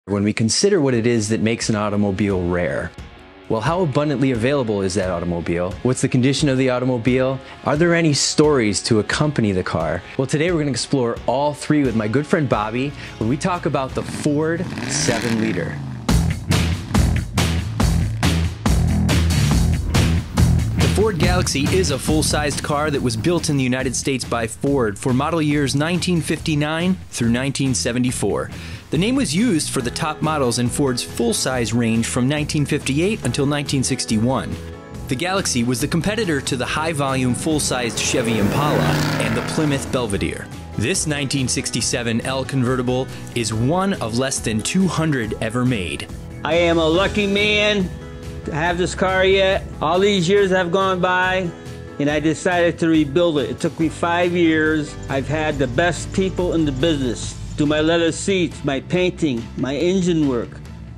when we consider what it is that makes an automobile rare. Well, how abundantly available is that automobile? What's the condition of the automobile? Are there any stories to accompany the car? Well, today we're going to explore all three with my good friend Bobby when we talk about the Ford 7-liter. The Ford Galaxy is a full-sized car that was built in the United States by Ford for model years 1959 through 1974. The name was used for the top models in Ford's full-size range from 1958 until 1961. The Galaxy was the competitor to the high-volume full-sized Chevy Impala and the Plymouth Belvedere. This 1967 L convertible is one of less than 200 ever made. I am a lucky man to have this car yet. All these years have gone by and I decided to rebuild it. It took me 5 years. I've had the best people in the business do my leather seats, my painting, my engine work,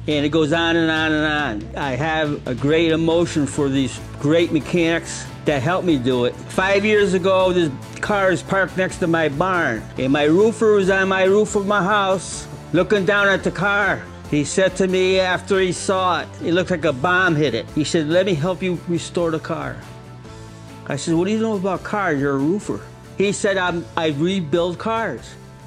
and it goes on and on and on. I have a great emotion for these great mechanics that helped me do it. 5 years ago, this car is parked next to my barn, and my roofer was on my roof of my house looking down at the car. He said to me after he saw it looked like a bomb hit it. He said, "Let me help you restore the car." I said, "What do you know about cars? You're a roofer." He said, I rebuild cars.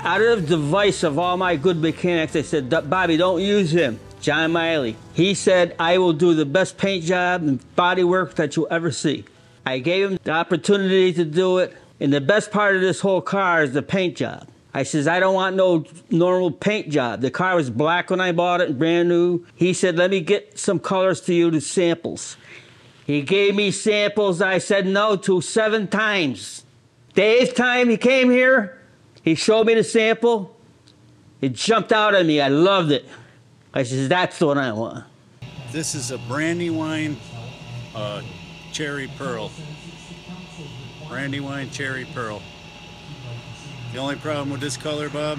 Out of the device of all my good mechanics, I said, "Bobby, don't use him." John Miley. He said, "I will do the best paint job and body work that you'll ever see." I gave him the opportunity to do it, and the best part of this whole car is the paint job. I says, "I don't want no normal paint job." The car was black when I bought it, brand new. He said, "Let me get some colors to you, to samples." He gave me samples I said no to 7 times. The 8th time he came here, he showed me the sample. It jumped out at me. I loved it. I says, "That's the one I want." This is a Brandywine Cherry Pearl. Brandywine Cherry Pearl. The only problem with this color, Bob,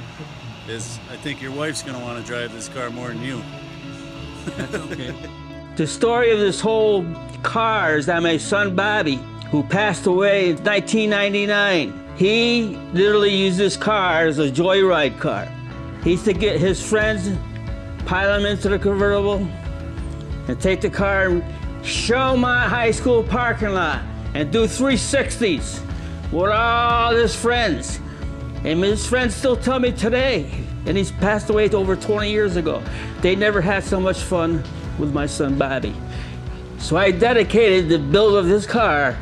is I think your wife's going to want to drive this car more than you. That's okay. The story of this whole car is that my son Bobby, who passed away in 1999, he literally used this car as a joyride car. He used to get his friends, pile them into the convertible, and take the car and show my high school parking lot and do 360s with all his friends. And his friends still tell me today, and he's passed away over 20 years ago, they never had so much fun with my son Bobby. So I dedicated the build of this car.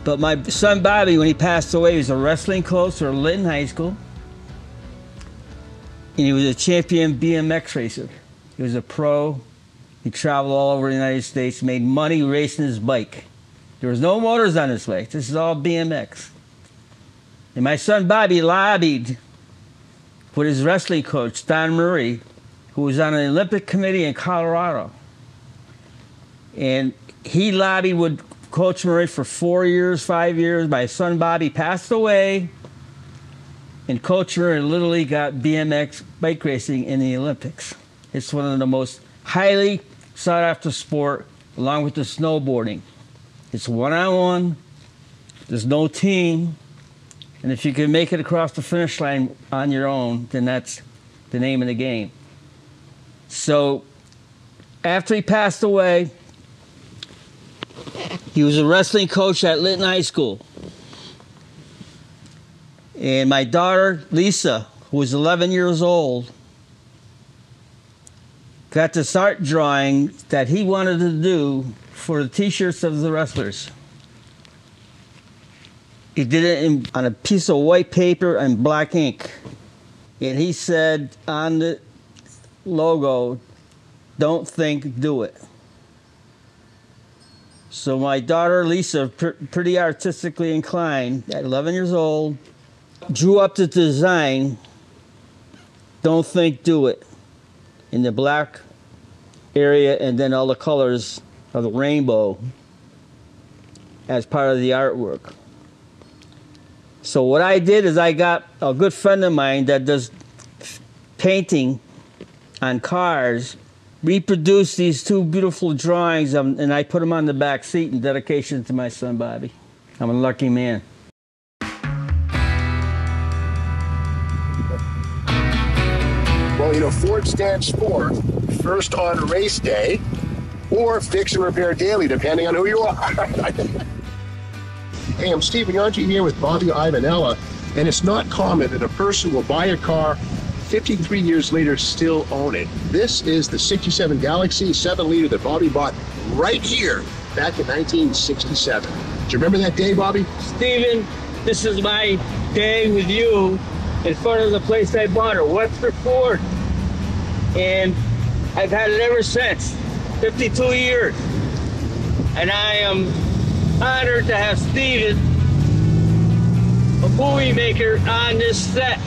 But my son Bobby, when he passed away, he was a wrestling coach for Litre High School. And he was a champion BMX racer. He was a pro. He traveled all over the United States, made money racing his bike. There was no motors on his bike. This is all BMX. And my son Bobby lobbied with his wrestling coach, Don Murray, who was on an Olympic committee in Colorado. And he lobbied with Coach Murray for 4 years, 5 years. My son Bobby passed away, and Coach Murray literally got BMX bike racing in the Olympics. It's one of the most highly sought after sport, along with the snowboarding. It's one-on-one, there's no team, and if you can make it across the finish line on your own, then that's the name of the game. So after he passed away, he was a wrestling coach at Litre High School. And my daughter, Lisa, who was 11 years old, got this art drawing that he wanted to do for the t-shirts of the wrestlers. He did it on a piece of white paper and black ink. And he said on the logo, "Don't think, do it." So my daughter, Lisa, pretty artistically inclined, at 11 years old, drew up the design, "Don't think, do it," in the black area and then all the colors of the rainbow as part of the artwork. So what I did is I got a good friend of mine that does painting on cars, reproduced these 2 beautiful drawings, and I put them on the back seat in dedication to my son Bobby. I'm a lucky man. Well, So Ford stands for first on race day or fix and repair daily, depending on who you are. Hey, I'm Stephen Yarchi here with Bobby Iovinella, and it's not common that a person will buy a car 53 years later still own it. This is the 67 Galaxy 7-liter that Bobby bought right here back in 1967. Do you remember that day, Bobby? Stephen, this is my day with you in front of the place I bought it, Webster Ford. And I've had it ever since, 52 years. And I am honored to have Stephen, a movie maker, on this set.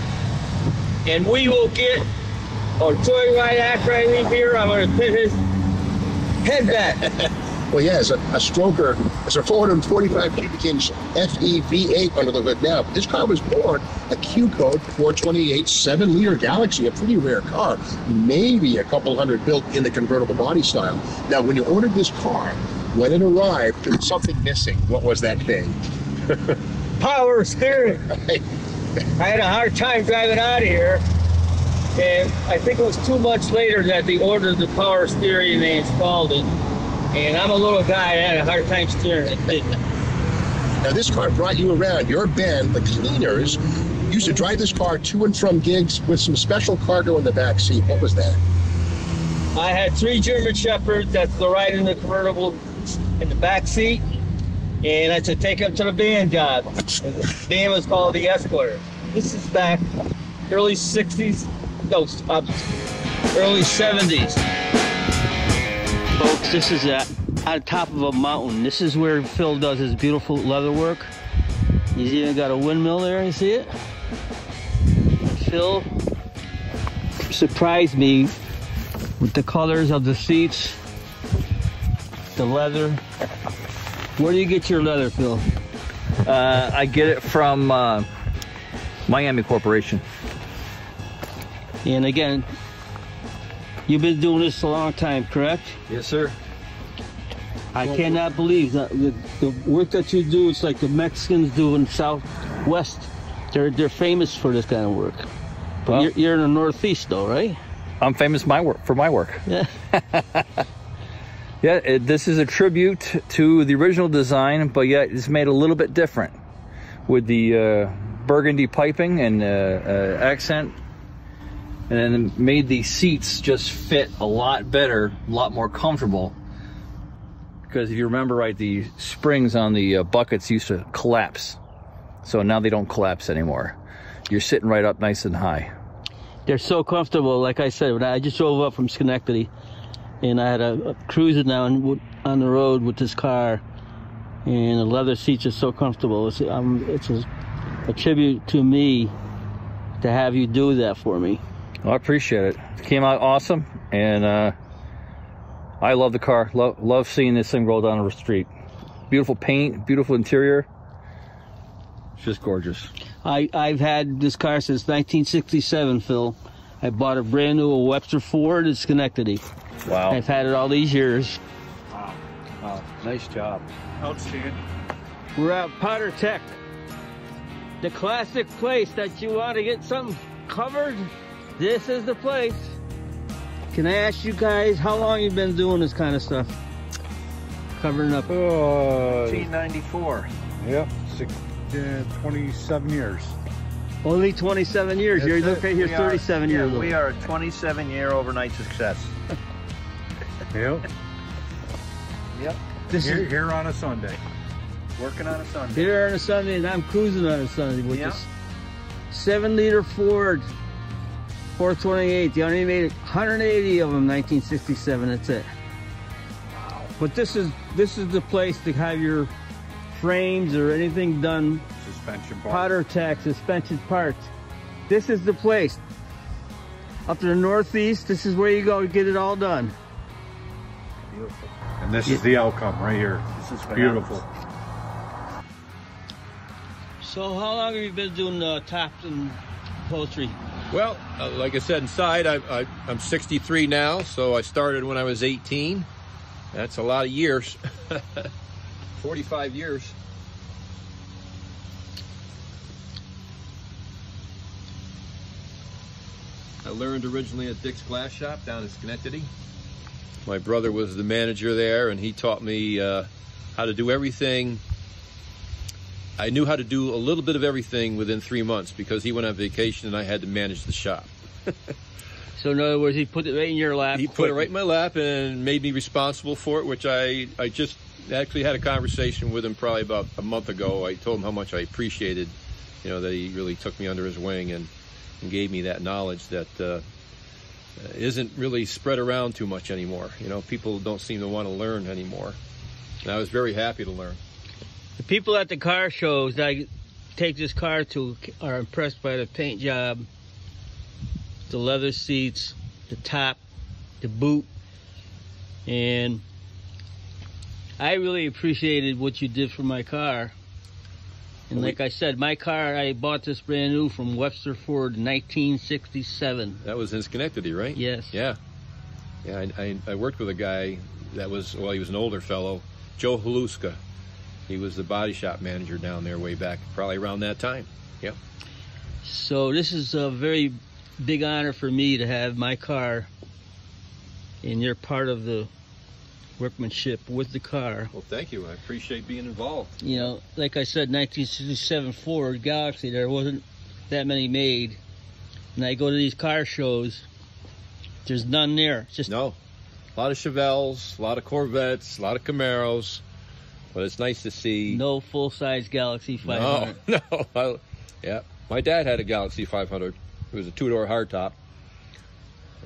And we will get a joyride after I leave here. I'm going to put his head back. Well, yeah, it's a stroker. It's a 445 cubic inch FE V8 under the hood now. But this car was born a Q code 428 7-liter Galaxy, a pretty rare car. Maybe a couple hundred built in the convertible body style. Now, when you ordered this car, when it arrived, there was something missing. What was that thing? Power steering. I had a hard time driving out of here, and I think it was 2 months later that they ordered the power steering and they installed it. And I'm a little guy, I had a hard time steering it. Now this car brought you around. Your band, the Cleaners, used to drive this car to and from gigs with some special cargo in the back seat. What was that? I had 3 German Shepherds. That's the ride in the convertible in the back seat. And I had to take them to the band job. And the band was called the Escort. This is back early 60s, no, early 70s. Folks, this is on top of a mountain. This is where Phil does his beautiful leather work. He's even got a windmill there, you see it? Phil surprised me with the colors of the seats, the leather. Where do you get your leather, Phil? I get it from Miami Corporation. And again, you've been doing this a long time, correct? Yes, sir. I cannot believe that the work that you do. It's like the Mexicans do in Southwest. They're famous for this kind of work. But well, you're in the Northeast, though, right? I'm famous for my work. Yeah. Yeah, this is a tribute to the original design, but yet it's made a little bit different with the burgundy piping and accent, and then made the seats just fit a lot better, a lot more comfortable. Because if you remember right, the springs on the buckets used to collapse. So now they don't collapse anymore. You're sitting right up nice and high. They're so comfortable. Like I said, when I just drove up from Schenectady, and I had a cruising down on the road with this car, and the leather seats are so comfortable. It's a tribute to me to have you do that for me. Well, I appreciate it. It came out awesome, and I love the car. Love seeing this thing roll down the street. Beautiful paint, beautiful interior. It's just gorgeous. I've had this car since 1967, Phil. I bought a brand new Webster Ford in Schenectady. Wow. I've had it all these years. Wow. Wow. Nice job. Outstanding. We're at Potter Tech, the classic place that you want to get something covered. This is the place. Can I ask you guys how long you've been doing this kind of stuff? Covering up. 1994. Yep, 27 years. Only 27 years. That's You're it. okay here, 37 years old. We are a 27-year overnight success. Yep. Yep. This is Here on a Sunday. Working on a Sunday. here on a Sunday, and I'm cruising on a Sunday with Yeah. this 7-liter Ford 428. They only made 180 of them, 1967. That's it. But this is the place to have your frames or anything done. Suspension bar. Potter Tech suspension parts. This is the place. Up to the Northeast, this is where you go to get it all done. Beautiful. And this is the outcome right here. This is Beautiful. So how long have you been doing tops and upholstery? Well, like I said, inside, I'm 63 now, so I started when I was 18. That's a lot of years. 45 years. I learned originally at Dick's Glass Shop down in Schenectady. My brother was the manager there, and he taught me how to do everything. I knew how to do a little bit of everything within 3 months because he went on vacation and I had to manage the shop. So in other words, he put it right in your lap. He put it right in my lap and made me responsible for it, which I just actually had a conversation with him probably about a month ago. I told him how much I appreciated, you know, that he really took me under his wing and gave me that knowledge that isn't really spread around too much anymore. You know, people don't seem to want to learn anymore. And I was very happy to learn. The people at the car shows that I take this car to are impressed by the paint job, the leather seats, the top, the boot, and I really appreciated what you did for my car. And like I said, my car, I bought this brand new from Webster Ford in 1967. That was in Schenectady, right? Yes. Yeah. Yeah, I worked with a guy that was, well, he was an older fellow, Joe Haluska. He was the body shop manager down there way back, probably around that time. Yep. So this is a very big honor for me to have my car, and you're part of the workmanship with the car. Well, thank you. I appreciate being involved. You know, like I said, 1967 Ford Galaxy, there wasn't that many made. And I go to these car shows, there's none there. It's just No. A lot of Chevelles, a lot of Corvettes, a lot of Camaros. But it's nice to see. no full-size Galaxy 500. No. Yeah. My dad had a Galaxy 500. It was a two-door hardtop.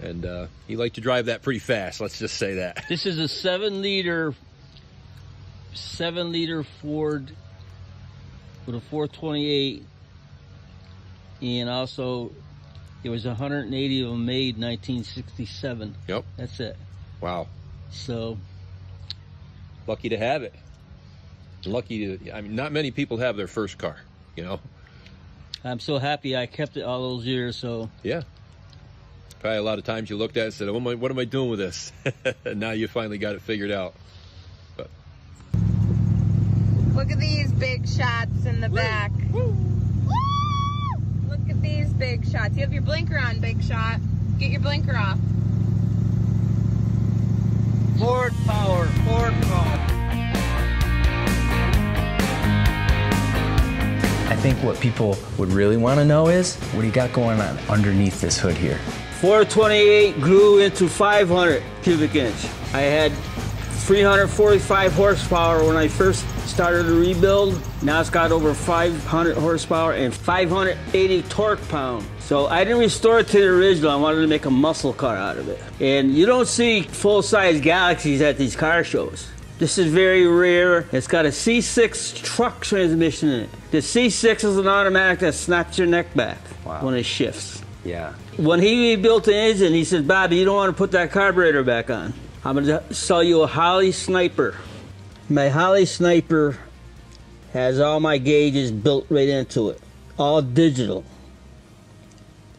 And he liked to drive that pretty fast, let's just say that. This is a 7-liter Ford with a 428, and also there was 180 of them made in 1967. Yep. That's it. Wow. So Lucky to have it. Lucky to, I mean, not many people have their first car, you know? I'm so happy I kept it all those years. So Yeah. Probably a lot of times you looked at it and said, oh, what am I doing with this? And now you finally got it figured out. But look at these big shots in the back. Woo! Look at these big shots. You have your blinker on, big shot. Get your blinker off. Ford power, Ford power. I think what people would really want to know is, what do you got going on underneath this hood here? 428 grew into 500 cubic inch. I had 345 horsepower when I first started the rebuild. Now it's got over 500 horsepower and 580 torque pound. So I didn't restore it to the original. I wanted to make a muscle car out of it. And you don't see full-size Galaxies at these car shows. This is very rare. It's got a C6 truck transmission in it. The C6 is an automatic that snaps your neck back when it shifts. Yeah. When he rebuilt the engine, he said, Bobby, you don't want to put that carburetor back on. I'm going to sell you a Holly Sniper. My Holly Sniper has all my gauges built right into it, all digital.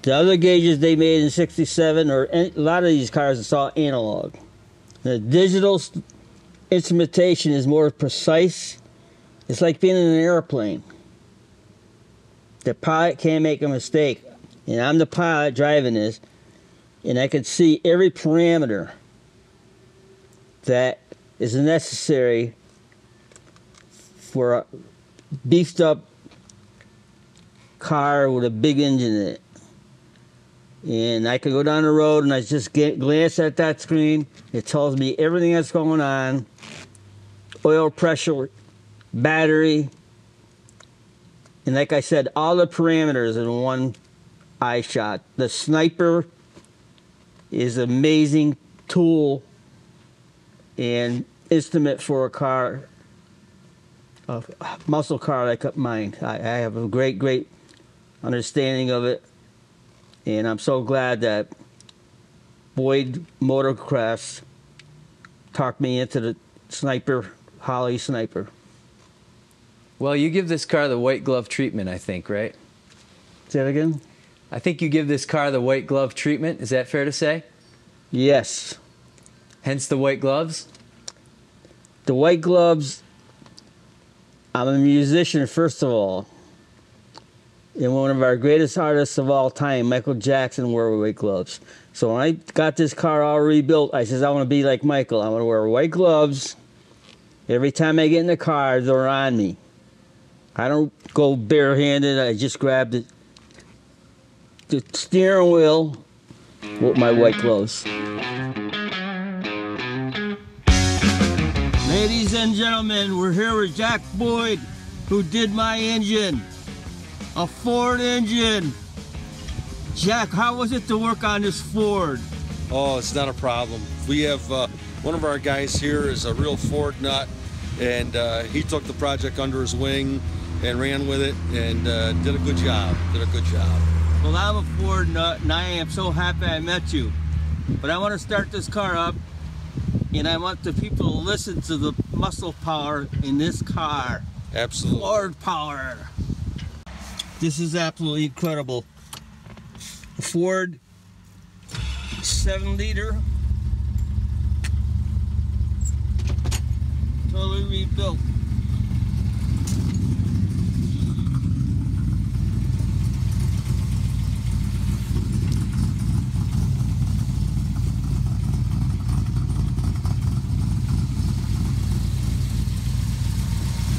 The other gauges they made in '67, or a lot of these cars, it's all analog. The digital instrumentation is more precise. It's like being in an airplane. The pilot can't make a mistake. And I'm the pilot driving this, and I could see every parameter that is necessary for a beefed up car with a big engine in it. And I could go down the road and I just glance at that screen. It tells me everything that's going on, oil pressure, battery, and like I said, all the parameters in one eye shot. The Sniper is an amazing tool and instrument for a car, a muscle car like mine. I have a great understanding of it, and I'm so glad that Boyd Motorcrafts talked me into the Sniper, Holly Sniper. Well, you give this car the white glove treatment, I think, right? Say that again? I think you give this car the white glove treatment. Is that fair to say? Yes. Hence the white gloves? The white gloves, I'm a musician, first of all. and one of our greatest artists of all time, Michael Jackson, wore white gloves. So when I got this car all rebuilt, I says, I want to be like Michael. I want to wear white gloves. Every time I get in the car, they're on me. I don't go barehanded. I just grab the steering wheel with my white gloves. Ladies and gentlemen, we're here with Jack Boyd, who did my engine. A Ford engine. Jack, how was it to work on this Ford? Oh, it's not a problem. We have one of our guys here is a real Ford nut, and he took the project under his wing and ran with it and did a good job. Well, I'm a Ford nut, and I am so happy I met you. But I want to start this car up, and I want the people to listen to the muscle power in this car. Absolutely. Ford power. This is absolutely incredible. A Ford 7-liter, totally rebuilt.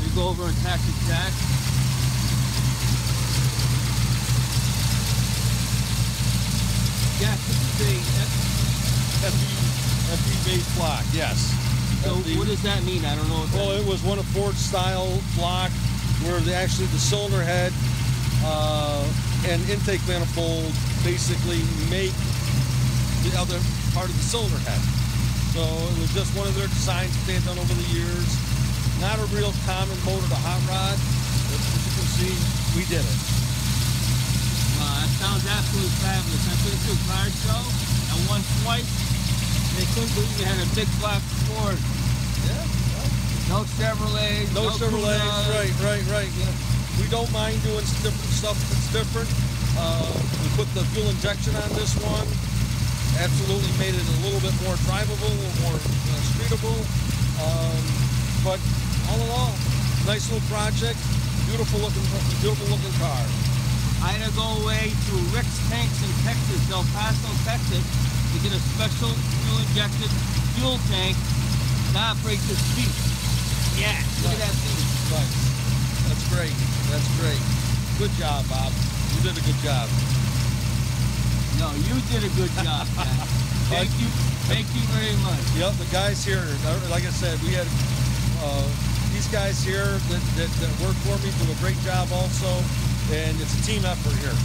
We go over and tax the jack. Yeah, this is a FE base block, yes. So what does that mean? I don't know. Well, it was one of Ford's style block where actually the cylinder head and intake manifold basically make the other part of the cylinder head. So it was just one of their designs that they've done over the years. Not a real common motor to hot rod. As you can see, we did it. That sounds absolutely fabulous. I've been to a car show and won twice. They couldn't believe we had a big black Ford. Yeah. No Chevrolet. No Chevrolet. Right. Yeah. We don't mind doing different stuff that's different. We put the fuel injection on this one. Absolutely made it a little bit more drivable, a little more streetable. But all in all, nice little project. Beautiful looking car. I had to go away to Rick's Tanks in Texas, El Paso, Texas, to get a special fuel-injected fuel tank to operate this beast. Yeah, look at that beast. Right. That's great. Good job, Bob. You did a good job. No, you did a good job, man. Thank you very much. Yep, the guys here, like I said, we had these guys here that work for me do a great job also. And it's a team effort here.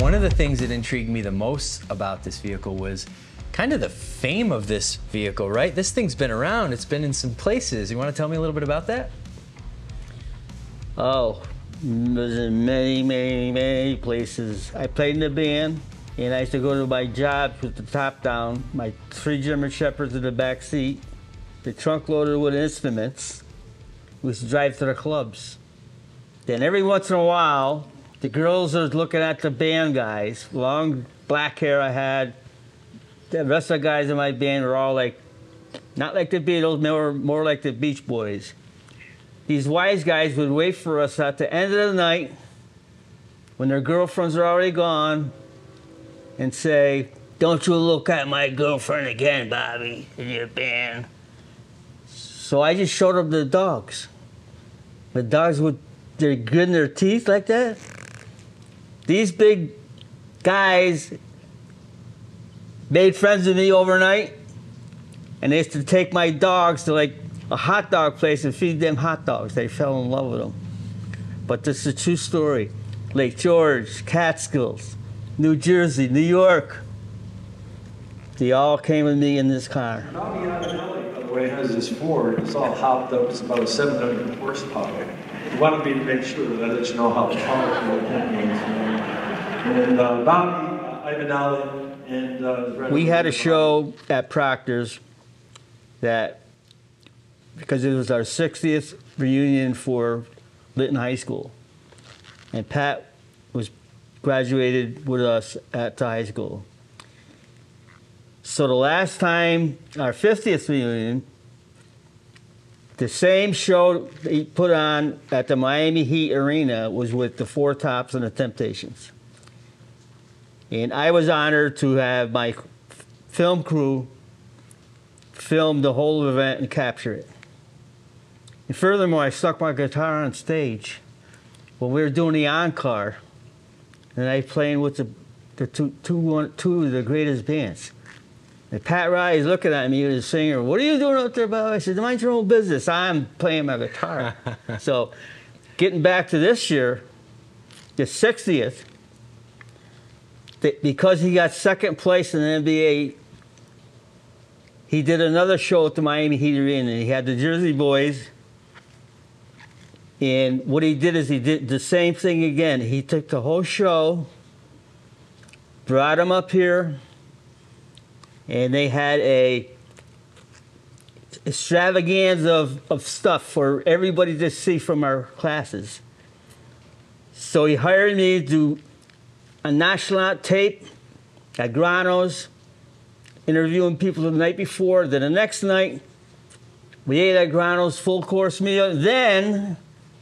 One of the things that intrigued me the most about this vehicle was kind of the fame of this vehicle, right? This thing's been around, it's been in some places. You want to tell me a little bit about that? Oh, it was in many places. I played in the band, and I used to go to my jobs with the top down, my 3 German Shepherds in the back seat, the trunk loaded with instruments. We used to drive to the clubs. Then every once in a while, the girls are looking at the band guys. Long black hair I had. The rest of the guys in my band were all like, not like the Beatles, more like the Beach Boys. These wise guys would wait for us at the end of the night when their girlfriends are already gone and say, "Don't you look at my girlfriend again, Bobby, in your band." So I just showed them the dogs. The dogs would, they're gritting their teeth like that. These big guys made friends with me overnight, and they used to take my dogs to like a hot dog place and feed them hot dogs. They fell in love with them. But this is a true story. Lake George, Catskills, New Jersey, New York. They all came with me in this car. Iovinella, by the way, has this Ford. It's all hopped up. It's about 700 horsepower. He wanted me to make sure that I let you know how powerful the engine is. And Bobby, Iovinella, and we had a show at Proctor's that, because it was our 60th reunion for Litre High School, and Pat was graduated with us at the high school. So the last time, our 50th reunion, The same show he put on at the Miami Heat Arena was with the Four Tops and the Temptations. And I was honored to have my film crew film the whole event and capture it. And furthermore, I stuck my guitar on stage when we were doing the encore, and I playing with two of the greatest bands. And Pat Riley's looking at me, the singer, "What are you doing out there, Bob?" I said, "Mind your own business. I'm playing my guitar." So, getting back to this year, the 60th, because he got second place in the NBA, he did another show at the Miami Heat Arena. He had the Jersey Boys. And what he did is he did the same thing again. He took the whole show, brought them up here, and they had a extravaganza of stuff for everybody to see from our classes. So he hired me to do a national tape at Grano's, interviewing people the night before. Then the next night, we ate at Grano's, full course meal. Then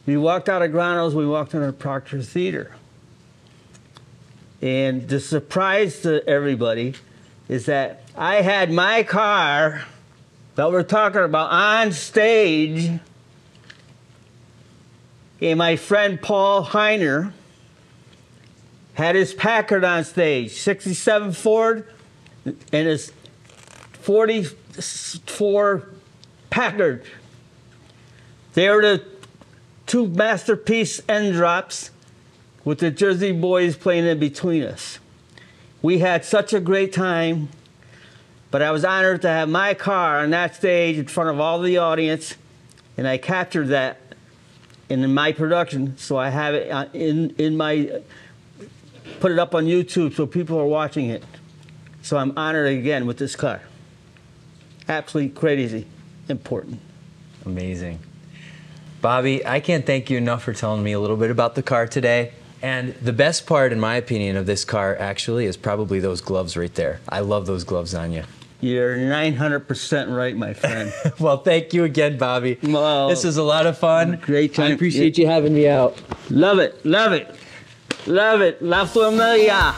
we walked out of Grano's, we walked into the Proctor Theater. And the surprise to everybody is that I had my car that we're talking about on stage, and my friend Paul Heiner had his Packard on stage, 67 Ford, and his 44 Packard. They were the two masterpiece end drops with the Jersey Boys playing in between us. We had such a great time, but I was honored to have my car on that stage in front of all the audience, and I captured that in my production, so I have it in my, put it up on YouTube so people are watching it. So I'm honored again with this car. Absolutely crazy important. Amazing. Bobby, I can't thank you enough for telling me a little bit about the car today. And the best part, in my opinion, of this car actually is probably those gloves right there. I love those gloves on you. You're 900% right, my friend. Well, thank you again, Bobby. Well, this was a lot of fun. Great time. I appreciate you having me out. Love it, love it, love it. La familia.